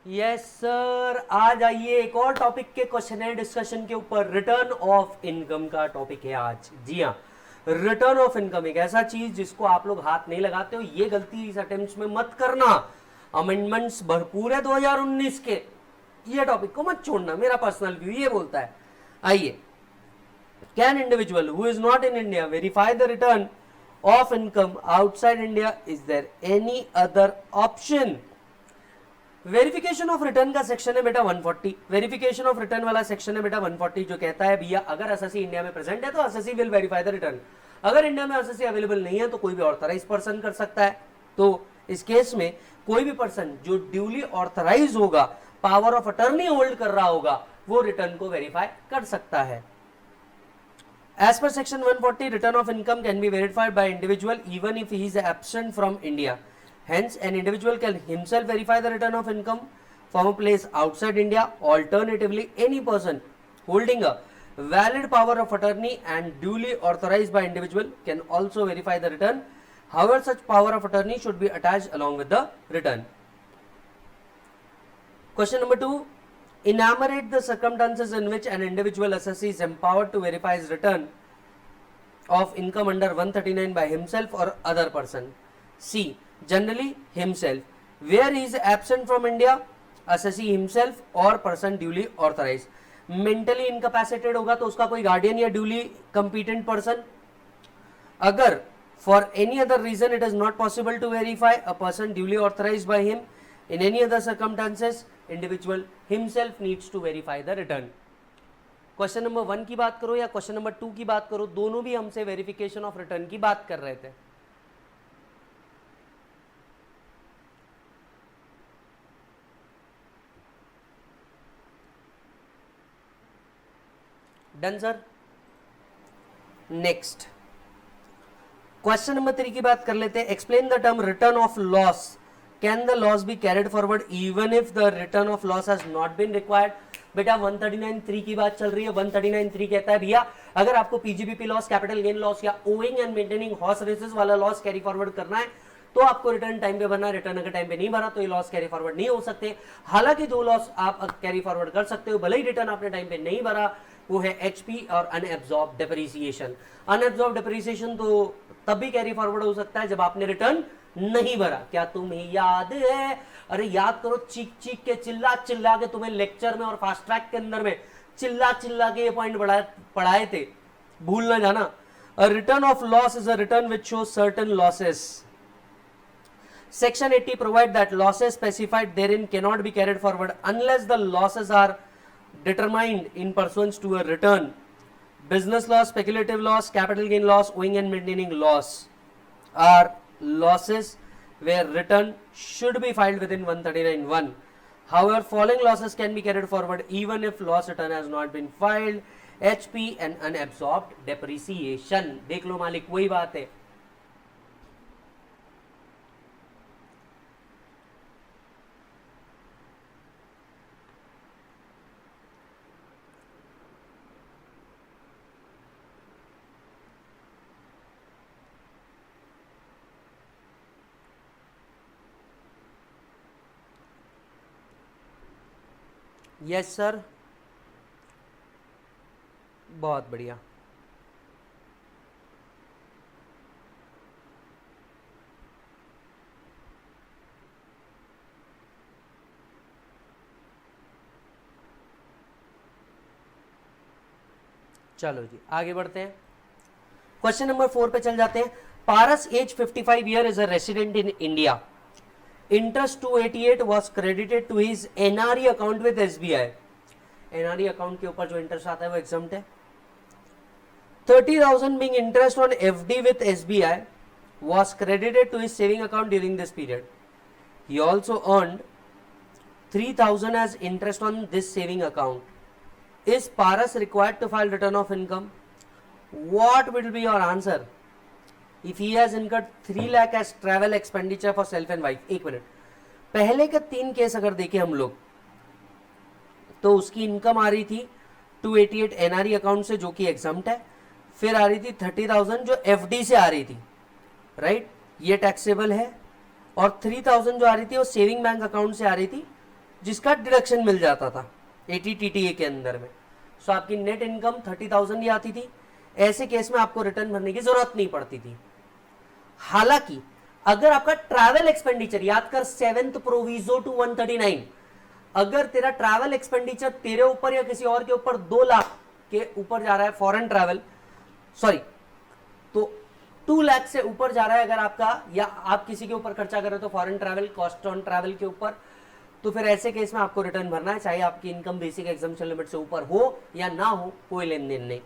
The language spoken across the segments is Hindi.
यस सर, आज आइए एक और टॉपिक के क्वेश्चन है डिस्कशन के ऊपर। रिटर्न ऑफ इनकम का टॉपिक है आज। जी हाँ, रिटर्न ऑफ इनकम एक ऐसा चीज जिसको आप लोग हाथ नहीं लगाते हो। ये गलती इस अटेम्प्ट में मत करना। अमेंडमेंट्स भरपूर है 2019 के, ये टॉपिक को मत छोड़ना। मेरा पर्सनल व्यू ये बोलता है। आइए, can individual who is not in India verify the return of income outside India? Is there any other option? Verification of return का सेक्शन है बेटा 140। वेरिफिकेशन ऑफ रिटर्न वाला सेक्शन है बेटा 140, जो कहता है भैया अगर एसएससी इंडिया में प्रेजेंट है तो SSC will verify the return. अगर इंडिया में एसएससी अवेलेबल नहीं है तो कोई भी ऑथराइज पर्सन कर सकता है। तो इस केस में कोई भी पर्सन जो ड्यूली ऑथराइज होगा, पावर ऑफ अटर्नी होल्ड कर रहा होगा, वो रिटर्न को वेरीफाई कर सकता है। As per section 140, return of income can be verified by individual even if he is absent from India. Hence, an individual can himself verify the return of income from a place outside India. Alternatively, any person holding a valid power of attorney and duly authorized by individual can also verify the return. However, such power of attorney should be attached along with the return. Question number 2. Enumerate the circumstances in which an individual assessee is empowered to verify his return of income under 139 by himself or other person. C. Generally himself. Where he is absent from India, assessee himself or person duly authorized. Mentally incapacitated होगा तो उसका कोई guardian या duly competent person. अगर for any other reason it is not possible to verify, a person duly authorized by him. In any other circumstances, individual himself needs to verify the return. Question number 1 की बात करो या क्वेश्चन नंबर 2 की बात करो, दोनों भी हमसे वेरिफिकेशन ऑफ रिटर्न की बात कर रहे थे। Done sir. Next question number 3 की बात कर लेते हैं। Explain the term return of loss. Can the loss be carried forward even if the return of loss has not been required? बेटा 139(3) की बात चल रही है। 139(3) कहता है भैया अगर आपको PGBP loss, capital gain loss या owing and maintaining horse races वाला लॉस कैरी फॉरवर्ड करना है तो आपको रिटर्न टाइम पे भरना है। रिटर्न अगर टाइम पे नहीं भरा तो ये लॉस कैरी फॉरवर्ड नहीं हो सकते। हालांकि दो लॉस आप कैरी फॉरवर्ड कर सकते हो भले ही रिटर्न आपने टाइम पे नहीं भरा, वो है एचपी और अनएब्सॉर्ब डेप्रिसिएशन। अनएब्सॉर्ब डेप्रिसिएशन तो तब भी कैरी फॉरवर्ड हो सकता है जब आपने रिटर्न नहीं भरा। क्या तुम्हें याद है? अरे याद करो, चीख चीख के चिल्ला चिल्ला के तुम्हें लेक्चर में और फास्ट ट्रैक के अंदर में चिल्ला चिल्ला के ये पॉइंट पढ़ाए थे, भूल ना जाना। A return of loss is a return which shows certain losses. Section 80 provide that losses specified therein cannot be carried forward unless the losses are determined in pursuance to a return. Business loss, speculative loss, capital gain loss, owing and maintaining loss are losses where return should be filed within 139(1). However, following losses can be carried forward even if loss return has not been filed. HP and unabsorbed depreciation. देख लो मालिक, वही बात है। यस सर, बहुत बढ़िया। चलो जी आगे बढ़ते हैं। क्वेश्चन नंबर 4 पे चल जाते हैं। Paras age 55 year is a resident in India. Interest 288 was credited to his NRE account with SBI. NRE account के ऊपर जो इंटरेस्ट आता है वो exempt है। 30,000 being interest on FD with SBI was credited to his saving account during this period. He also earned 3,000 as interest on this saving account. Is Paras required to file return of income? What will be your answer? If he has incurred 3 lakh as travel expenditure for self and wife. एक मिनट, पहले के 3 केस अगर देखें हम लोग तो उसकी इनकम आ रही थी 288 एनआरई अकाउंट से जो कि एग्जम्प्ट है, फिर आ रही थी 30,000 जो एफडी से आ रही थी, राइट, ये टैक्सेबल है, और 3,000 जो आ रही थी वो सेविंग बैंक अकाउंट से आ रही थी जिसका डिडक्शन मिल जाता था 80 TTA के अंदर में। सो आपकी नेट इनकम 30,000 ही आती थी। ऐसे केस में आपको रिटर्न भरने की जरूरत नहीं पड़ती थी। हालांकि अगर आपका ट्रैवल एक्सपेंडिचर, याद कर 7th प्रोविजो टू 139, अगर तेरा ट्रैवल एक्सपेंडिचर तेरे ऊपर या किसी और के ऊपर 2 लाख के ऊपर जा रहा है फॉरेन ट्रैवल, सॉरी, तो 2 लाख से ऊपर जा रहा है अगर आपका, या आप किसी के ऊपर खर्चा कर रहे हो तो foreign travel, cost on travel के ऊपर, तो फिर ऐसे केस में आपको रिटर्न भरना है, चाहे आपकी इनकम बेसिक एग्जाम्पशन लिमिट से ऊपर हो या ना हो, कोई लेन देन नहीं।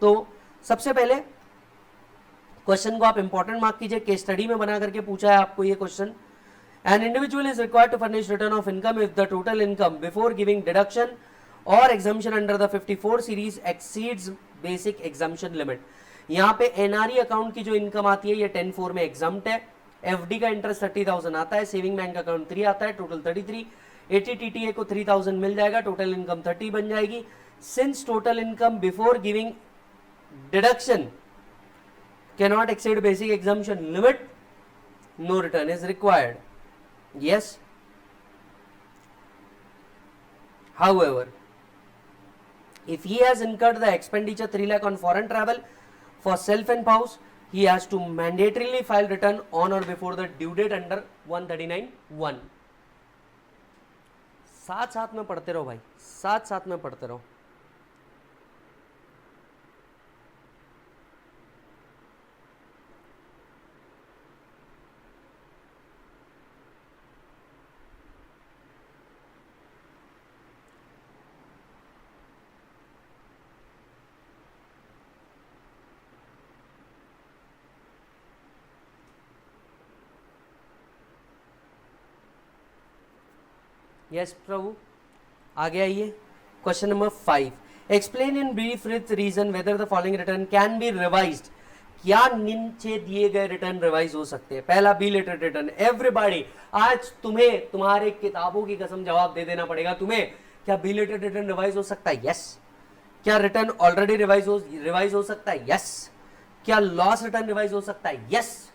तो सबसे पहले क्वेश्चन को आप इंपॉर्टेंट मार्क कीजिए, केस स्टडी में बना करके पूछा है आपको ये question. An individual is required to furnish return of income if the total income before giving deduction और exemption under the 54 series exceeds basic exemption limit. यहाँ पे एनआरई अकाउंट की जो इनकम आती है ये 10(4) में एग्जाम्प्ट है। एफडी का इंटरेस्ट 30,000 आता है, सेविंग बैंक अकाउंट 3 आता है, टोटल 33। 80 TTA को 3,000 मिल जाएगा, टोटल इनकम 30 बन जाएगी। Since total income before giving deduction cannot exceed basic exemption limit, no return is required. Yes. However, if he has incurred the expenditure 3 lakh on foreign travel for self and spouse, he has to mandatorily file return on or before the due date under 139(1). साथ साथ में पढ़ते रहो भाई, साथ साथ में पढ़ते रहो। यस प्रभु, आगे आइए। Question number 5, explain in brief with reason whether the following return can be revised. क्या नीचे दिए गए रिटर्न रिवाइज हो सकते हैं? पहला बिलेटेड रिटर्न। एवरीबॉडी, आज तुम्हें तुम्हारे किताबों की कसम जवाब दे देना पड़ेगा तुम्हें। क्या बिलेटेड रिटर्न रिवाइज हो सकता है? यस। क्या रिटर्न ऑलरेडी रिवाइज हो सकता है? यस। क्या लॉस रिटर्न रिवाइज हो सकता है? यस।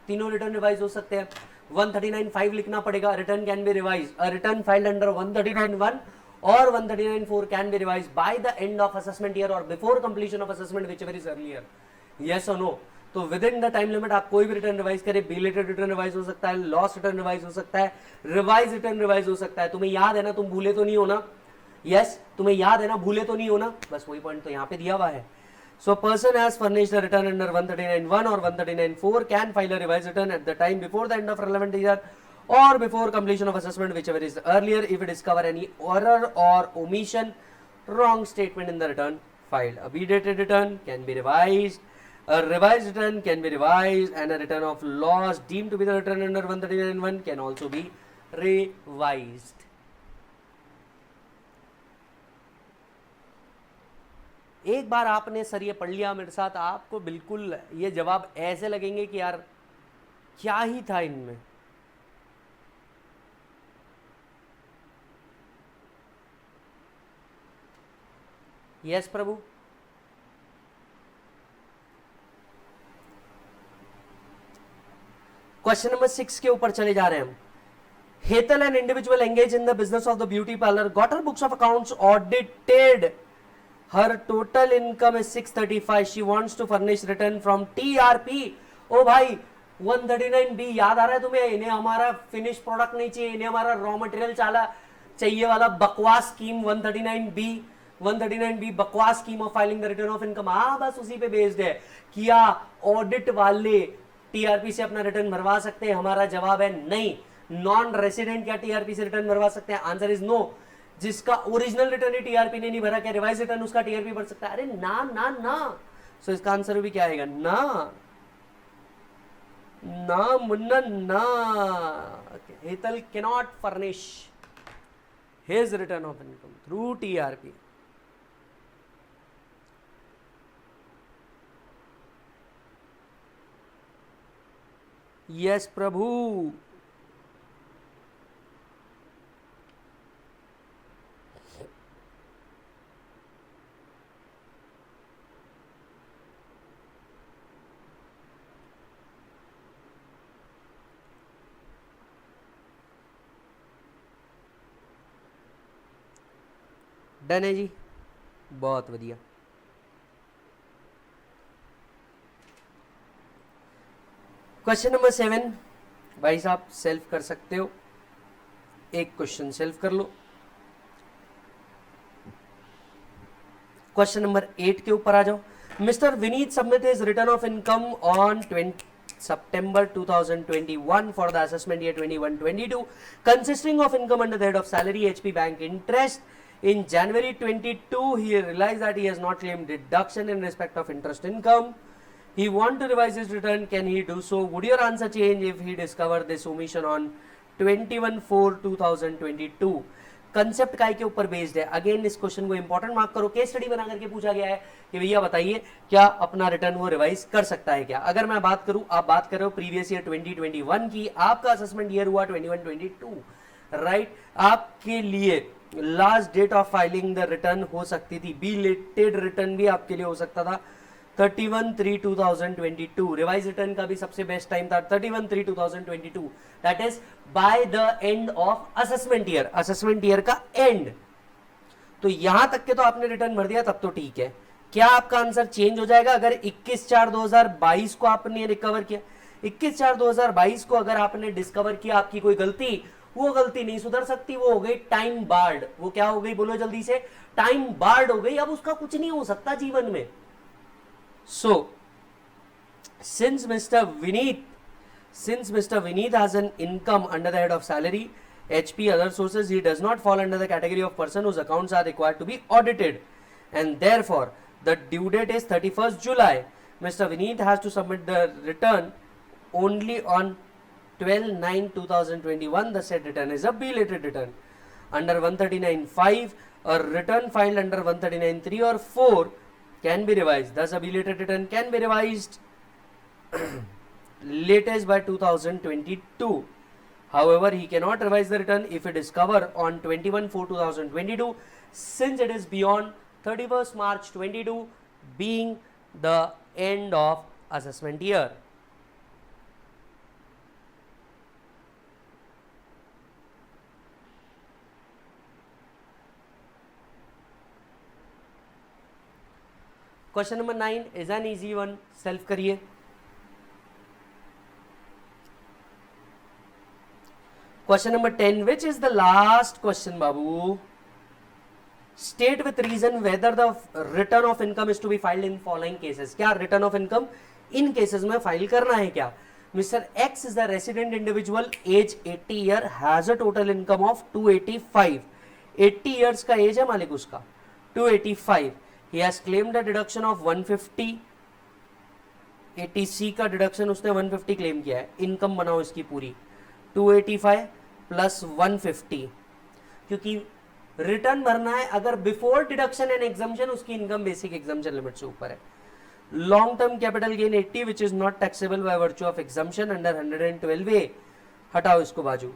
तीनों रिटर्न रिवाइज हो सकते हैं। 139(5) लिखना पड़ेगा, return can be revise. A return filed under 139(1) और 139(4) can be revise by the end of assessment year और before completion of assessment whichever is earlier. Yes और नो? तो within the time limit आप कोई भी रिटर्न रिवाइज करें, बिलेटेड रिटर्न रिवाइज हो सकता है, लॉस रिटर्न रिवाइज हो सकता है, रिवाइज रिटर्न रिवाइज हो सकता है। तुम्हें याद है ना, तुम भूले तो नहीं हो ना? यस, तुम्हें याद है ना, भूले तो नहीं हो ना? बस वही पॉइंट तो यहाँ पे दिया हुआ है। So a person has furnished a return under 139(1) or 139(4) can file a revised return at the time before the end of relevant year or before completion of assessment, whichever is earlier, if it discover any error or omission, wrong statement in the return filed. A B-dated return can be revised, a revised return can be revised, and a return of loss deemed to be the return under 139(1) can also be revised. एक बार आपने सर ये पढ़ लिया मेरे साथ, आपको बिल्कुल ये जवाब ऐसे लगेंगे कि यार क्या ही था इनमें। यस प्रभु। क्वेश्चन नंबर 6 के ऊपर चले जा रहे हैं हम। Hetal an individual engage in the business of the beauty parlour got her books of accounts audited. Her total income is 635. She wants to furnish return from TRP. ओ भाई 139B याद आ रहा है तुम्हें? इन्हें हमारा फिनिश प्रोडक्ट नहीं चाहिए, इन्हें हमारा रॉ मटेरियल चाहिए वाला बकवास स्कीम 139B बकवास scheme of filing the return of income. हाँ, बस उसी पे बेस्ड है। क्या ऑडिट वाले टीआरपी से अपना रिटर्न भरवा सकते हैं? हमारा जवाब है नहीं। नॉन रेसिडेंट क्या टीआरपी से रिटर्न भरवा सकते हैं? Answer is no. जिसका ओरिजिनल रिटर्न ही टीआरपी ने नहीं भरा, क्या रिवाइज रिटर्न उसका टीआरपी भर सकता है? अरे ना ना ना। सो इसका आंसर भी क्या आएगा? ना ना मुन्ना ना। Hetal cannot furnish his return of income through TRP. Yes Prabhu. Done है जी, बहुत बढ़िया। क्वेश्चन नंबर 7 भाई साहब सेल्फ कर सकते हो, एक क्वेश्चन सेल्फ कर लो। क्वेश्चन नंबर 8 के ऊपर आ जाओ। Mister Vineet submit his return of income on 20 September 2021 for the assessment year 21-22 consisting of income under the head of salary, HP bank interest. In January 22 he realized that he has not claimed deduction in respect of interest income. He want to revise his return, can he do so? Would your answer change if he discover this omission on 21/4/2022? Concept काय के ऊपर बेस्ड है? अगेन इस क्वेश्चन को इंपॉर्टेंट मार्क करो, केस स्टडी बना करके पूछा गया है कि भैया बताइए क्या अपना रिटर्न वो रिवाइज कर सकता है क्या? अगर मैं बात करूं, आप बात कर रहे हो प्रीवियस ईयर 2021 की, आपका असेसमेंट ईयर हुआ 21-22, राइट? आपके लिए last date of filing the return हो सकती थी, बिलेटेड रिटर्न भी आपके लिए हो सकता था 31/3/2022। रिवाइज रिटर्न का भी सबसे बेस्ट टाइम था 31/3/2022, that is by the end of assessment year, assessment year का एंड। तो यहां तक के तो आपने रिटर्न भर दिया, तब तो ठीक है। क्या आपका आंसर चेंज हो जाएगा अगर 21/4/2022 को आपने रिकवर किया? 21/4/2022 को अगर आपने डिस्कवर किया आपकी कोई गलती, वो गलती नहीं सुधर सकती, वो हो गई टाइम बार्ड। वो क्या हो गई बोलो जल्दी से? टाइम बार्ड हो गई, अब उसका कुछ नहीं हो सकता जीवन में। So, since Mr. Vineet has an income under the head of salary, HP, other sources, he does not fall under the category of person whose accounts are required to be audited, and therefore the due date is 31st July. Mr. Vineet has to submit the return only on 12/9/2021. The said return is a belated return. Under 139(5), a return filed under 139(3) or 4 can be revised. Thus, a belated return can be revised latest by 2022. However, he cannot revise the return if he discover on 21/4/2022, since it is beyond 31st March 22 being the end of assessment year. Question number 9 is an easy one, self करिए। Question number 10, which is the last question बाबू? State with reason whether the return of income is to be filed in following cases. क्या return of income in cases में फाइल करना है क्या? Mister X is the resident individual, age 80 year, has a total income of 285। 80 years का एज है मालिक उसका, 285। He has claimed a deduction of 150, 80C का डिडक्शन उसने 150 क्लेम किया है। इनकम बनाओ इसकी पूरी 285 प्लस 150, क्योंकि रिटर्न भरना है अगर बिफोर डिडक्शन एंड एग्जम्पशन उसकी इनकम बेसिक एग्जम्पशन लिमिट से ऊपर है। Long term capital gain 80 which is not taxable by virtue of exemption under 112A, हटाओ इसको बाजू।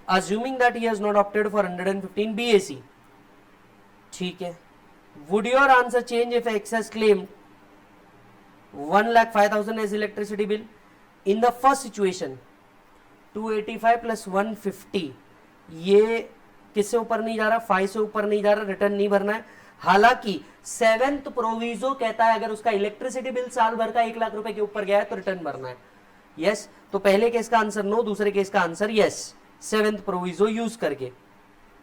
Assuming that he has not opted for 115 BAC, ठीक है। Would your answer change if X has claimed 1,05,000 as electricity bill? In the first situation 285 plus 150, ये किससे ऊपर नहीं जा रहा? 5 से ऊपर नहीं जा रहा, रिटर्न नहीं भरना है। हालांकि 7th प्रोविजो कहता है अगर उसका इलेक्ट्रिसिटी बिल साल भर का 1 लाख रुपए के ऊपर गया है तो रिटर्न भरना है। यस, तो पहले केस का आंसर नो, दूसरे केस का answer yes, 7th proviso use करके।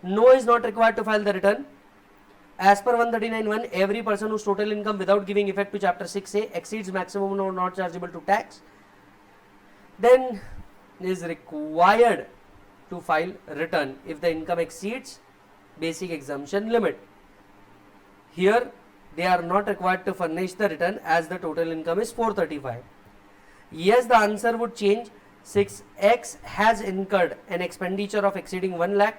No is not required to file the return. As per 139(1), every person whose total income without giving effect to Chapter 6A exceeds maximum or not chargeable to tax, then is required to file return if the income exceeds basic exemption limit. Here, they are not required to furnish the return as the total income is 435. Yes, the answer would change. 6X has incurred an expenditure of exceeding 1 lakh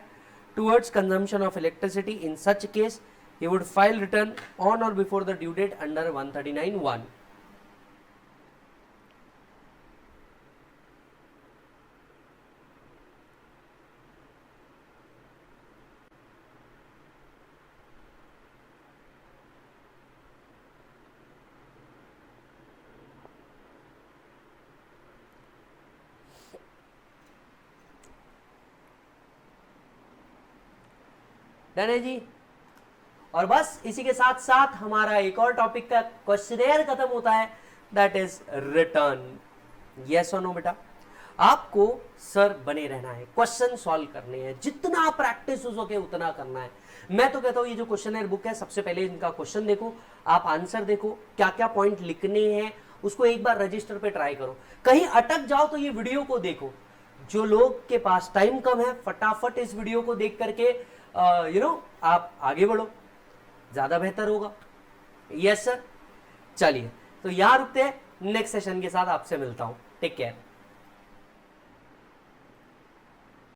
towards consumption of electricity. In such case, he would file return on or before the due date under 139(1). Done है जी। और बस इसी के साथ साथ हमारा एक और टॉपिक का क्वेश्चनेयर खत्म होता है, दैट इज रिटर्न। यस और नो बेटा, आपको सर बने रहना है, क्वेश्चन सॉल्व करने हैं, जितना प्रैक्टिस हो सके उतना करना है। मैं तो कहता हूं ये जो क्वेश्चनेयर बुक है, सबसे पहले इनका क्वेश्चन देखो, आप आंसर देखो, क्या क्या पॉइंट लिखने हैं उसको एक बार रजिस्टर पे ट्राई करो। कहीं अटक जाओ तो ये वीडियो को देखो। जो लोग के पास टाइम कम है, फटाफट इस वीडियो को देख करके आप आगे बढ़ो, ज्यादा बेहतर होगा। यस सर, चलिए तो यहां रुकते हैं, नेक्स्ट सेशन के साथ आपसे मिलता हूं। Take care.